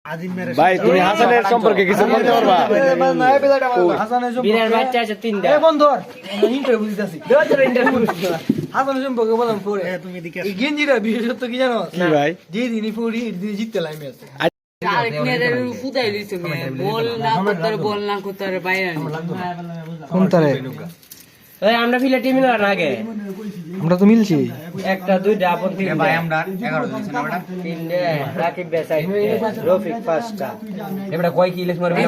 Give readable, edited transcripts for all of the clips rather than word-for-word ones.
ভাই তুমি হাসানের সম্পর্কে কিছু বলতে পারবা? হাসানের বিরাট বাচ্চা আছে তিনটা। বন্ধু ইন্টারভিউ দিতেছি হাসানের সম্পর্কে বললাম পরে এই গেঞ্জিটা বিশেষত্ব কি জানো কি ভাই? যেদিনই পড়ি এদিন জিততে লাই ম্যাচ আমরা ফিলে টিম আগে আমরা তো মিলছি একটা দুইটা আপন তিন ভাই আমরা 11 জন ছিলাম আমরা তিনটে রাকিব বেসাই রফিক পাঁচটা এবারে কয় কি ইলেস মারবে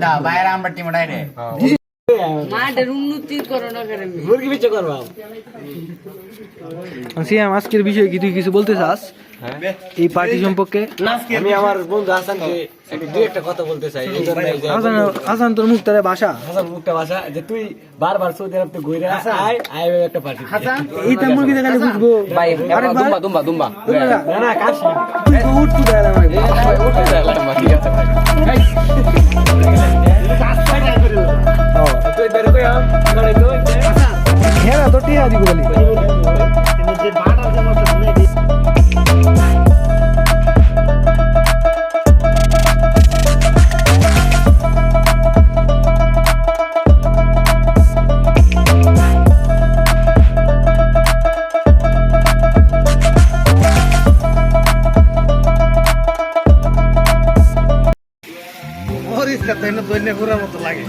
দা বাইরে আমরা টিম ডাইরে মাঠের উন্নতি করো না করে মুরগি বিচে করবা? সিয়াম আজকের বিষয়ে কি তুই কিছু বলতে চাস এই পার্টি সম্পর্কে? আমি আমার বন্ধু হাসানকে দুই একটা কথা বলতে চাই। এই জন্য এই যে হাসান তোর মুখ তারে ভাষা হাসান মুখটা ভাষা যে তুই বারবার সৌদি আরব থেকে ঘুরে আসা আয় আয় একটা পার্টি এইটা মুরগি দেখালে বুঝবো ভাই দুম্বা না না কাশ উঠ তুই দেখালে আমার ঠিক আছে ভাই তুই বের কই আম করে কই হ্যাঁ তো টিয়া দিব বলি দৈন্য ঘোরার মতো লাগে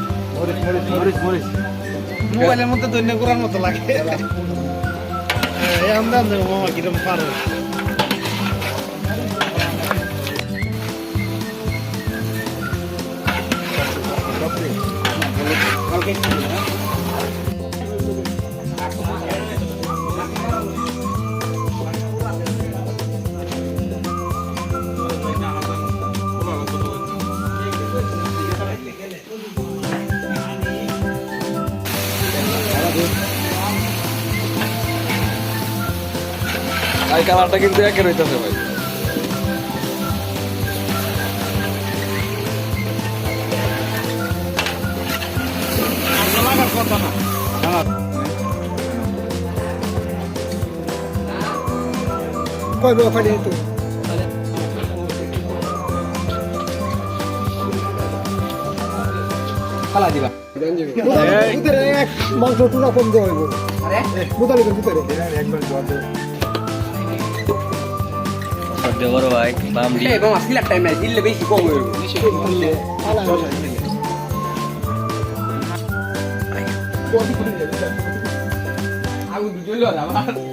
মোবাইলের মধ্যে দৈন্য ঘোরার মতো লাগে আমরা মামা কিরম পারো ভাই কালারটা কিন্তু একের হইতাছে ভাই। কই বড় ফাটি তো খালা দিবা ভিতরে এক মাংস টুনা কম দেওয়া হইব আরে মুতালি ভিতরে একবার জল দে সদ্য বড় ভাই বাম দি এই বাবা সিলেক্ট টাইম নাই দিলে বেশি কম হইব আগুন জ্বললো না